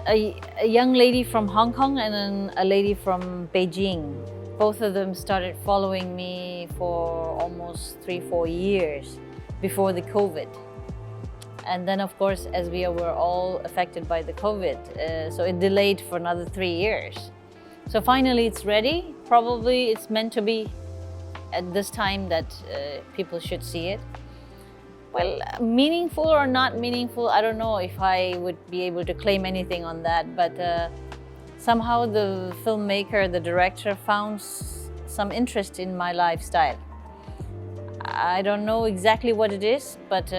a young lady from Hong Kong and then a lady from Beijing. Both of them started following me for almost 3-4 years before the COVID. And then, of course, as we were all affected by the COVID, so it delayed for another 3 years. So finally it's ready. Probably it's meant to be at this time that people should see it. Well, meaningful or not meaningful, I don't know if I would be able to claim anything on that, but somehow the filmmaker, the director, found some interest in my lifestyle. I don't know exactly what it is, but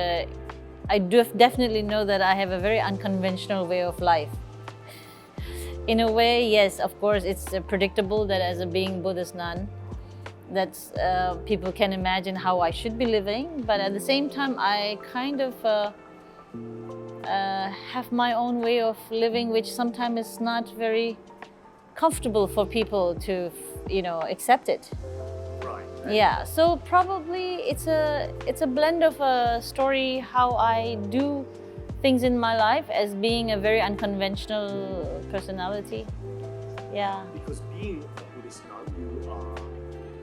I definitely know that I have a very unconventional way of life. In a way, yes, of course, it's predictable that as a being Buddhist nun, that's people can imagine how I should be living, but at the same time I kind of have my own way of living, which sometimes is not very comfortable for people to, accept it. Right. Yeah, so probably it's a blend of a story how I do things in my life as being a very unconventional personality. Yeah. Because being a Buddhist nun, you are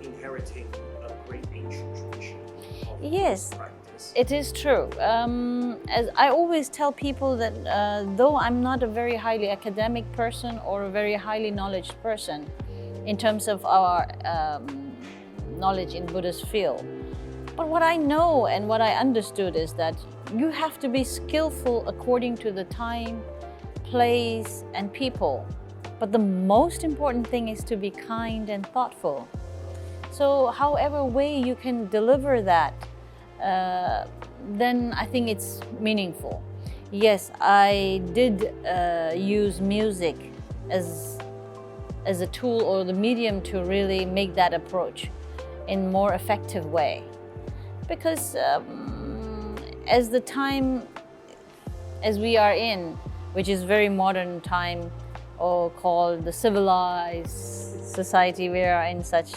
inheriting a great ancient tradition of Yes, practice. it is true. As I always tell people that though I'm not a very highly academic person or a very highly knowledge person in terms of our knowledge in Buddhist field, but what I know and what I understood is that you have to be skillful according to the time, place, and people. But the most important thing is to be kind and thoughtful. So however way you can deliver that, then I think it's meaningful. Yes, I did use music as a tool or the medium to really make that approach in more effective way. Because as the time as we are in, which is very modern time, or called the civilized society we are in, such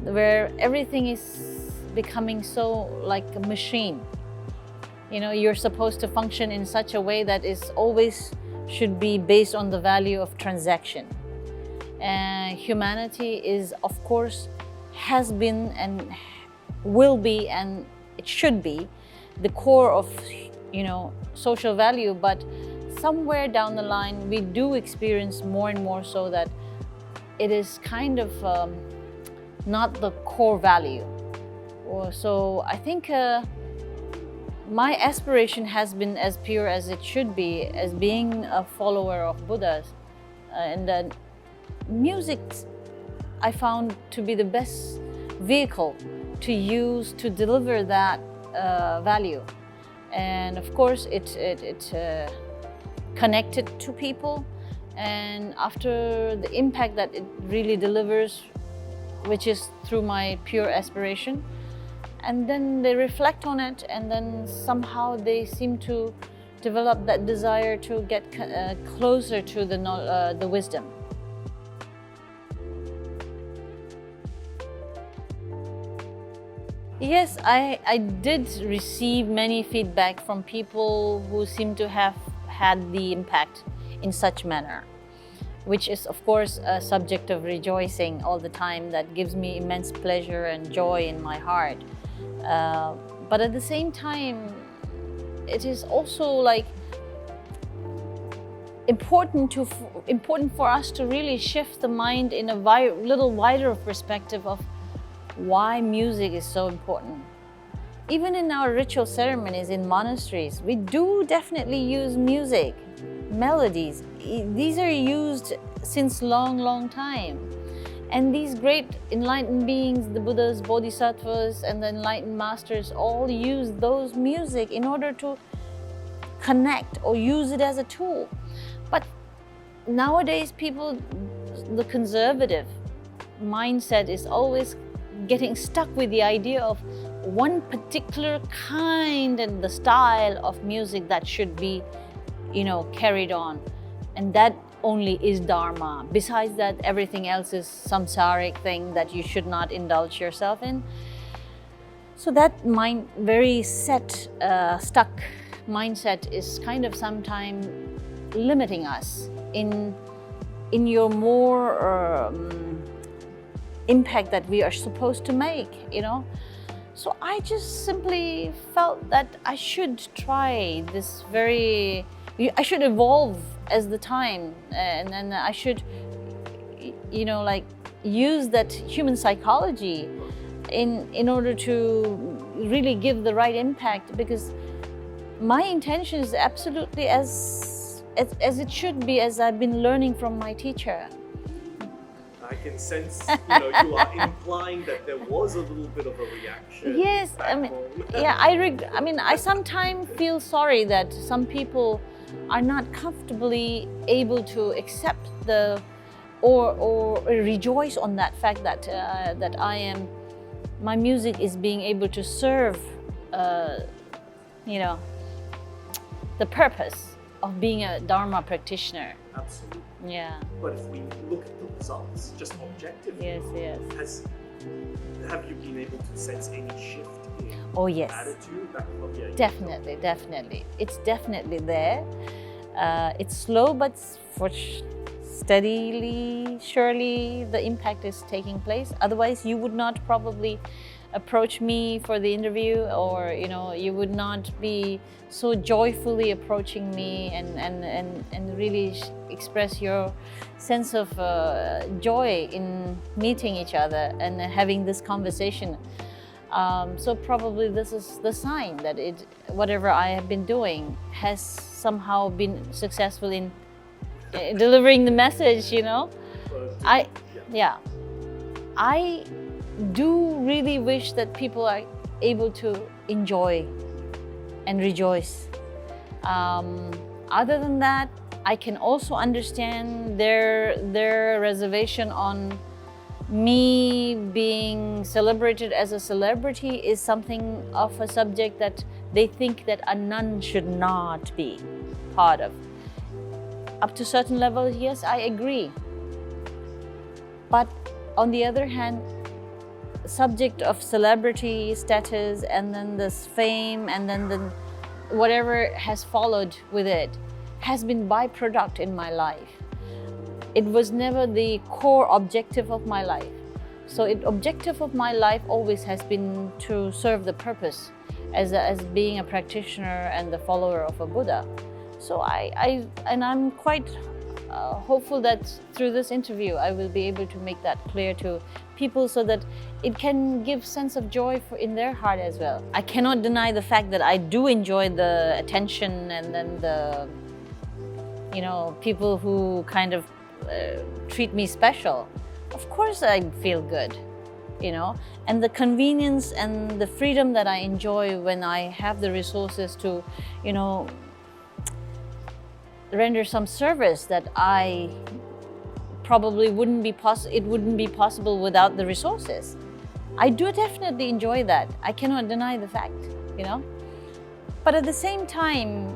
where everything is becoming so like a machine. You're supposed to function in such a way that is always should be based on the value of transaction. And humanity is, of course, has been and will be, and it should be the core of social value, but somewhere down the line we do experience more and more so that it is kind of not the core value. So I think my aspiration has been as pure as it should be, as being a follower of Buddha, and then music I found to be the best vehicle to use to deliver that value. And of course it connected to people, and after the impact that it really delivers, which is through my pure aspiration, and then they reflect on it, and then somehow they seem to develop that desire to get closer to the wisdom. Yes, I did receive many feedback from people who seem to have had the impact in such manner, which is of course a subject of rejoicing all the time. That gives me immense pleasure and joy in my heart. But at the same time, it is also like important for us to really shift the mind in a little wider perspective of why music is so important. Even in our ritual ceremonies in monasteries, we do definitely use music, melodies. These are used since long time. And these great enlightened beings, the Buddhas, Bodhisattvas, and the enlightened masters all use those music in order to connect or use it as a tool. But nowadays people, the conservative mindset is always getting stuck with the idea of one particular kind and the style of music that should be, carried on. And that only is Dharma. Besides that, everything else is samsaric thing that you should not indulge yourself in. So that very stuck mindset is kind of sometimes limiting us in your more impact that we are supposed to make, you know. So I just simply felt that I should try this I should evolve as the time, and then I should, you know, like use that human psychology in order to really give the right impact, because my intention is absolutely as it should be, as I've been learning from my teacher. I can sense, you know, you are implying that there was a little bit of a reaction. Yes, I mean, yeah, I sometimes feel sorry that some people are not comfortably able to accept or rejoice on that fact that my music is being able to serve, you know, the purpose of being a Dharma practitioner. Absolutely. Yeah. But if we look at the results, just objectively, Yes. Have you been able to sense any shift in yes. attitude? Definitely. It's definitely there. It's slow, but steadily, surely the impact is taking place. Otherwise, you would not probably approach me for the interview, or you know, you would not be so joyfully approaching me and really express your sense of joy in meeting each other and having this conversation. So probably this is the sign that whatever I have been doing has somehow been successful in delivering the message, you know. I do really wish that people are able to enjoy and rejoice. Other than that, I can also understand their reservation on me being celebrated as a celebrity is something of a subject that they think that a nun should not be part of. Up to certain levels, yes, I agree. But on the other hand, subject of celebrity status and then this fame and then whatever has followed with it has been byproduct in my life. It was never the core objective of my life. So objective of my life always has been to serve the purpose as being a practitioner and the follower of a Buddha. So I'm quite hopeful that through this interview I will be able to make that clear to people so that it can give sense of joy in their heart as well. I cannot deny the fact that I do enjoy the attention and then the, you know, people who kind of treat me special. Of course I feel good, you know, and the convenience and the freedom that I enjoy when I have the resources to, you know, render some service that I probably wouldn't be possible without the resources. I do definitely enjoy that. I cannot deny the fact, you know. But at the same time,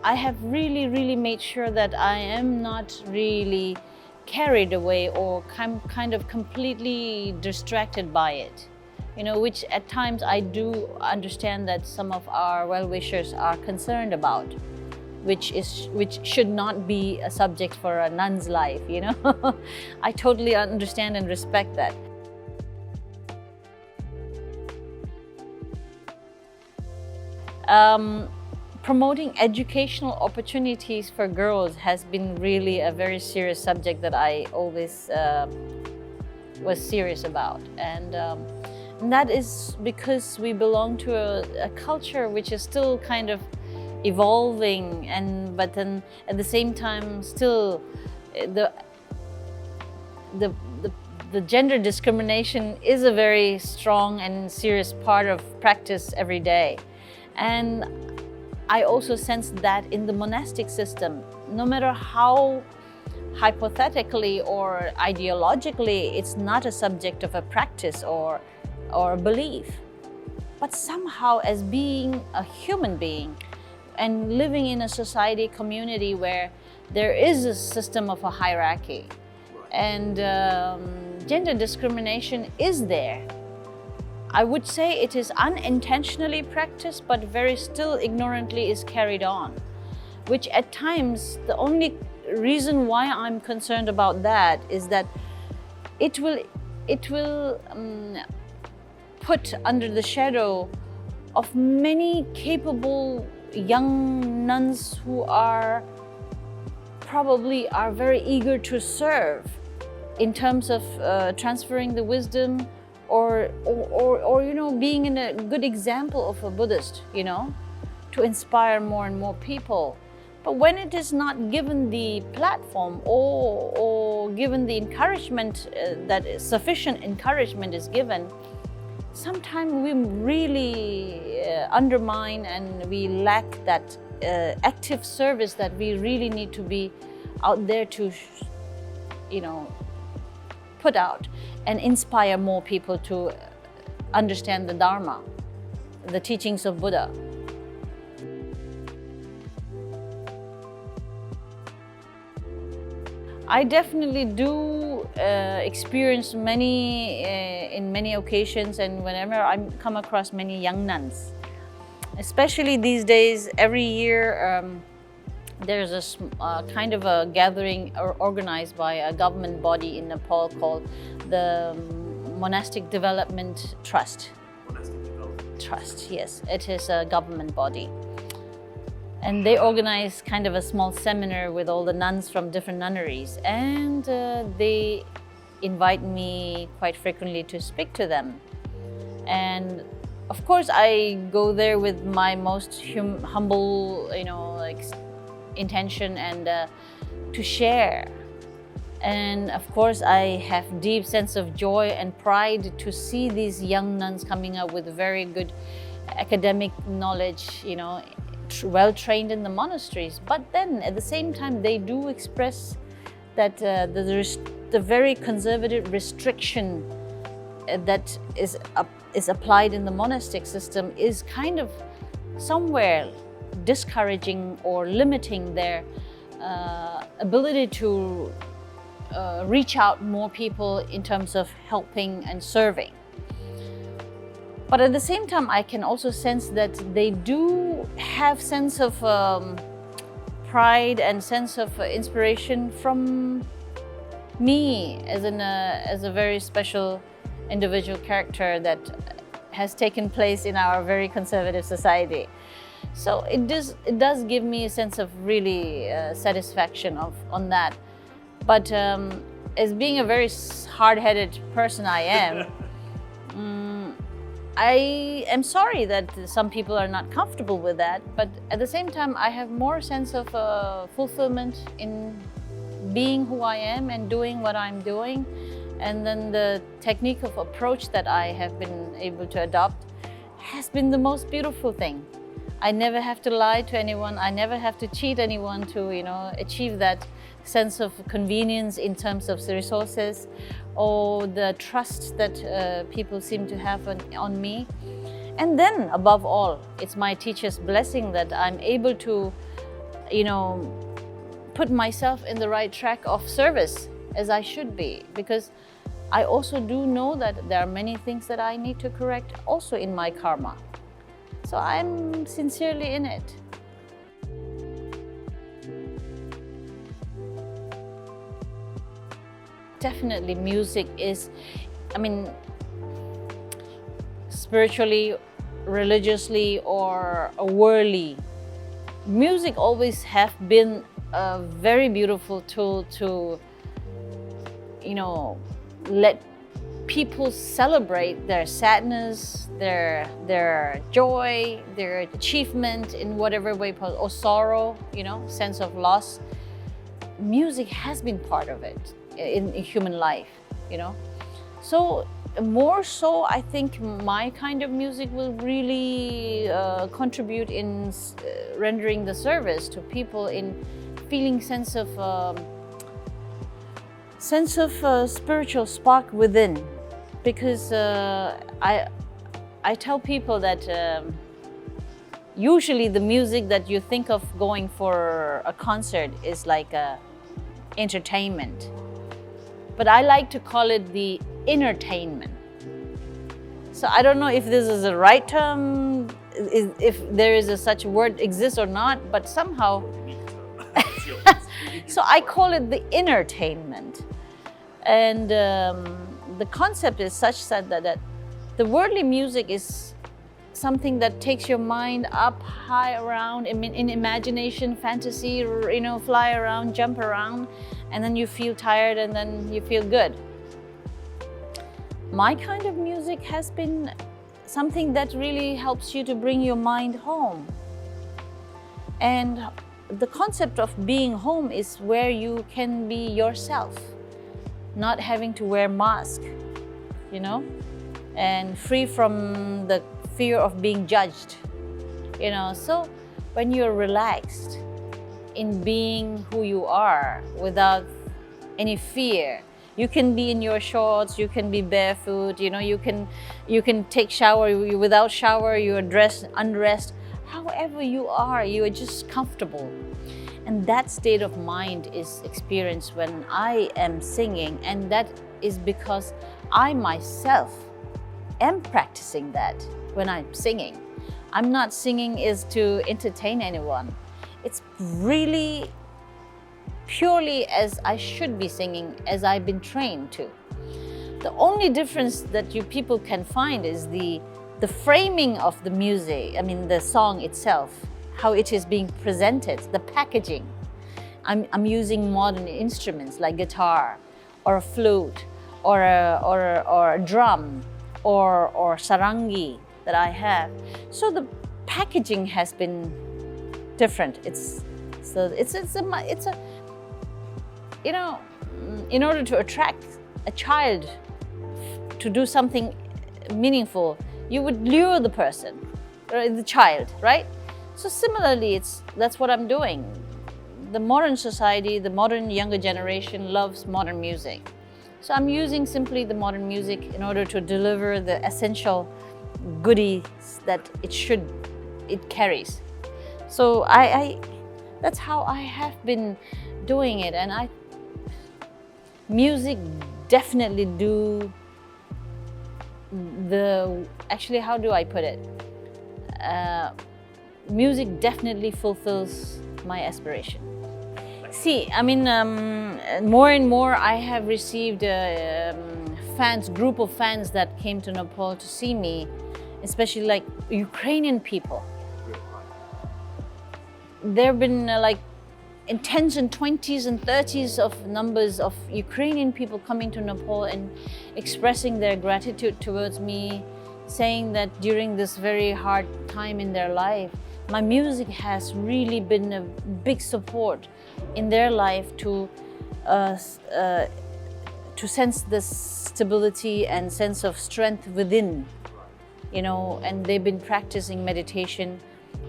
I have really made sure that I am not really carried away or kind of completely distracted by it, you know, which at times I do understand that some of our well-wishers are concerned about, which should not be a subject for a nun's life, you know. I totally understand and respect that. Promoting educational opportunities for girls has been really a very serious subject that I always was serious about, and that is because we belong to a culture which is still kind of evolving, but then at the same time still the gender discrimination is a very strong and serious part of practice every day. And I also sense that in the monastic system, no matter how hypothetically or ideologically it's not a subject of a practice or a belief, but somehow as being a human being and living in a society community where there is a system of a hierarchy and gender discrimination is there. I would say it is unintentionally practiced, but very still ignorantly is carried on. which at times the only reason why I'm concerned about that is that it will put under the shadow of many capable young nuns who are probably very eager to serve in terms of transferring the wisdom or being in a good example of a Buddhist, to inspire more and more people. But when it is not given the platform or given the encouragement, sufficient encouragement is given, sometimes we really undermine and we lack that active service that we really need to be out there to, put out and inspire more people to understand the Dharma, the teachings of Buddha. I definitely do experience in many occasions, and whenever I come across many young nuns, especially these days, every year there's a kind of a gathering organized by a government body in Nepal called the Monastic Development Trust. Monastic Development Trust, yes, it is a government body. And they organize kind of a small seminar with all the nuns from different nunneries, and they invite me quite frequently to speak to them. And of course, I go there with my most humble, intention and to share. And of course, I have deep sense of joy and pride to see these young nuns coming up with very good academic knowledge, well trained in the monasteries. But then at the same time, they do express that the very conservative restriction that is applied in the monastic system is kind of somewhere discouraging or limiting their ability to reach out more people in terms of helping and serving. But at the same time, I can also sense that they do have sense of pride and sense of inspiration from me as a very special individual character that has taken place in our very conservative society. So it does give me a sense of really satisfaction on that. But as being a very hard-headed person I am, I am sorry that some people are not comfortable with that, but at the same time, I have more sense of fulfillment in being who I am and doing what I'm doing. And then the technique of approach that I have been able to adopt has been the most beautiful thing. I never have to lie to anyone. I never have to cheat anyone to, achieve that sense of convenience in terms of the resources or the trust that people seem to have on me. And then, above all, it's my teacher's blessing that I'm able to, put myself in the right track of service as I should be, because I also do know that there are many things that I need to correct also in my karma. So I'm sincerely in it. Definitely music is, spiritually, religiously or worldly, music always have been a very beautiful tool to, let people celebrate their sadness, their joy, their achievement in whatever way possible, or sorrow, sense of loss. Music has been part of it in human life, So more so, I think my kind of music will really contribute in rendering the service to people in feeling sense of spiritual spark within, because I tell people that usually the music that you think of going for a concert is like a entertainment, but I like to call it the entertainment. So I don't know if this is the right term, if there is such a word exists or not, but somehow So I call it the entertainment. And the concept is such that the worldly music is something that takes your mind up high around in imagination, fantasy, fly around, jump around, and then you feel tired and then you feel good. My kind of music has been something that really helps you to bring your mind home. And the concept of being home is where you can be yourself, not having to wear mask, and free from the fear of being judged, So when you're relaxed in being who you are without any fear, you can be in your shorts, you can be barefoot, you can take shower without shower, you are dressed, undressed, however you are just comfortable. And that state of mind is experienced when I am singing, and that is because I myself am practicing that when I'm singing. I'm not singing is to entertain anyone. It's really purely as I should be singing, as I've been trained to. The only difference that you people can find is the framing of the music, the song itself, how it is being presented, the packaging. I'm using modern instruments like guitar or a flute or a drum or sarangi that I have. So the packaging has been different. In order to attract a child to do something meaningful, you would lure the person, or the child, right? So similarly, that's what I'm doing. The modern society, the modern younger generation loves modern music. So I'm using simply the modern music in order to deliver the essential goodies that it carries. So that's how I have been doing it, and music definitely actually, how do I put it? Music definitely fulfills my aspiration. See, more and more I have received group of fans that came to Nepal to see me, especially like Ukrainian people. There have been in 10s and 20s and 30s of numbers of Ukrainian people coming to Nepal and expressing their gratitude towards me, saying that during this very hard time in their life, my music has really been a big support in their life to sense this stability and sense of strength within, and they've been practicing meditation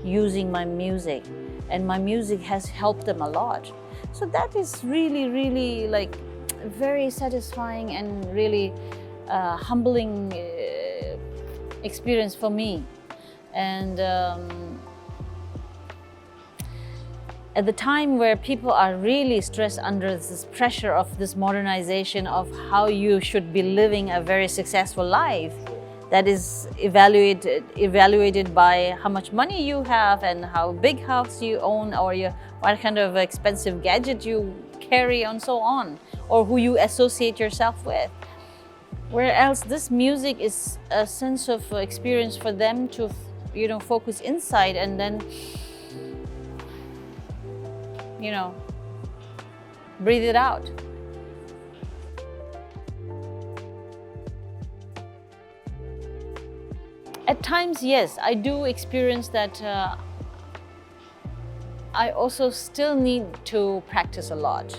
using my music, and my music has helped them a lot. So that is really, really very satisfying and really humbling experience for me. And at the time where people are really stressed under this pressure of this modernization of how you should be living a very successful life, that is evaluated by how much money you have and how big house you own, or what kind of expensive gadget you carry, and so on, or who you associate yourself with. Whereas this music is a sense of experience for them to, focus inside and then, breathe it out. At times, yes, I do experience that I also still need to practice a lot.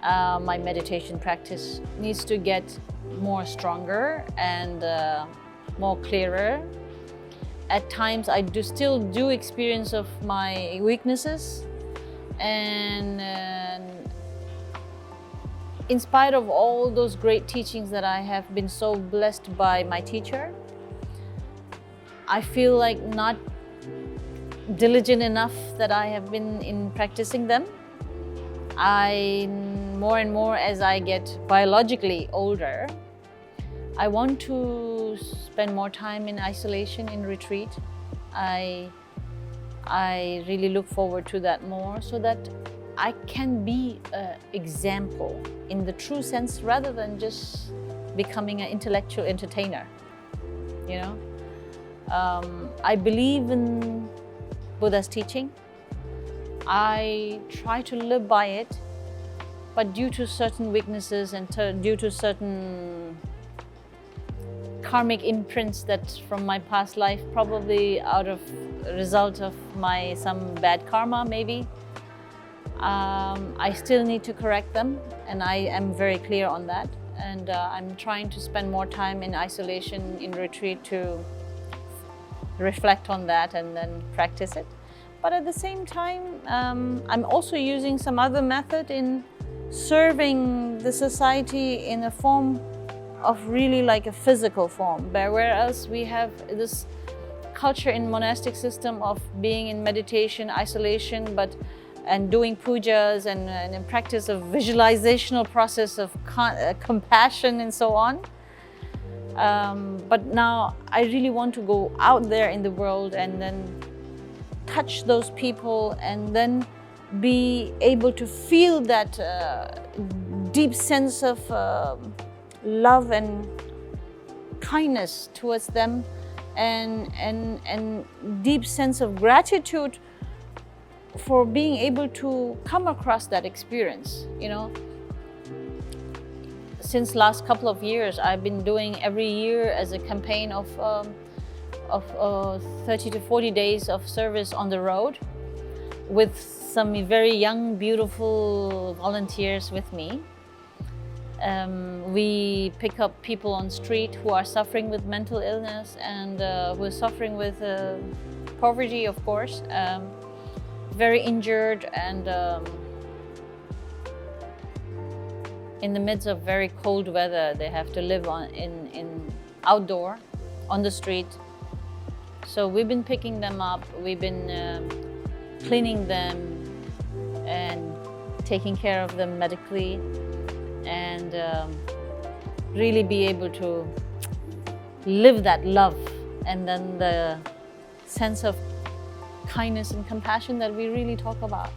My meditation practice needs to get more stronger and more clearer. At times, I still do experience of my weaknesses, and in spite of all those great teachings that I have been so blessed by my teacher, I feel like not diligent enough that I have been in practicing them. More and more as I get biologically older, I want to spend more time in isolation, in retreat. I I really look forward to that more, so that I can be an example in the true sense, rather than just becoming an intellectual entertainer. You know, I believe in Buddha's teaching. I try to live by it, but due to certain weaknesses and due to certain karmic imprints that from my past life, probably out of a result of some bad karma maybe, I still need to correct them, and I am very clear on that. And I'm trying to spend more time in isolation, in retreat, to reflect on that and then practice it. But at the same time, I'm also using some other method in serving the society in a form of really like a physical form. Whereas we have this culture in monastic system of being in meditation, isolation, and doing pujas and in practice of visualizational process of compassion and so on. But now I really want to go out there in the world and then touch those people, and then be able to feel that deep sense of love and kindness towards them, and deep sense of gratitude for being able to come across that experience. You know, since last couple of years, I've been doing every year as a campaign of 30 to 40 days of service on the road, with some very young, beautiful volunteers with me. We pick up people on street who are suffering with mental illness and who are suffering with poverty, of course, very injured, and in the midst of very cold weather, they have to live in outdoor, on the street. So we've been picking them up, we've been cleaning them and taking care of them medically, and really be able to live that love, and then the sense of kindness and compassion that we really talk about.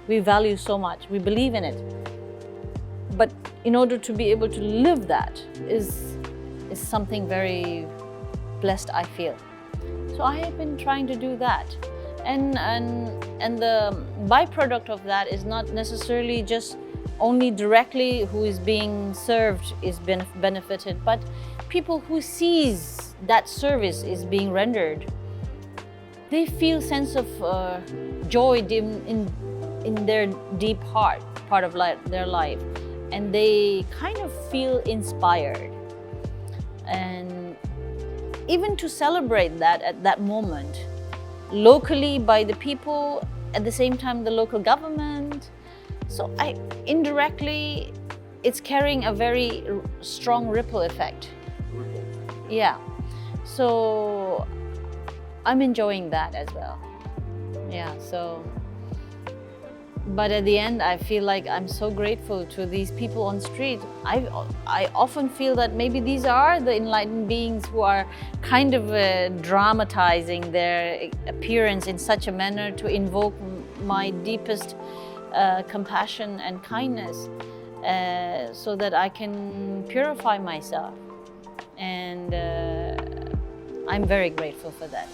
We value so much, we believe in it. But in order to be able to live that is something very blessed, I feel. So I have been trying to do that. And the byproduct of that is not necessarily just only directly who is being served is benefited, but people who sees that service is being rendered, they feel sense of joy in their deep heart, part of their life, and they kind of feel inspired. And even to celebrate that at that moment, locally by the people, at the same time the local government. So indirectly, it's carrying a very strong ripple effect. Yeah, so I'm enjoying that as well. Yeah, so, but at the end, I feel like I'm so grateful to these people on street. I often feel that maybe these are the enlightened beings who are kind of dramatizing their appearance in such a manner to invoke my deepest compassion and kindness, so that I can purify myself. And I'm very grateful for that.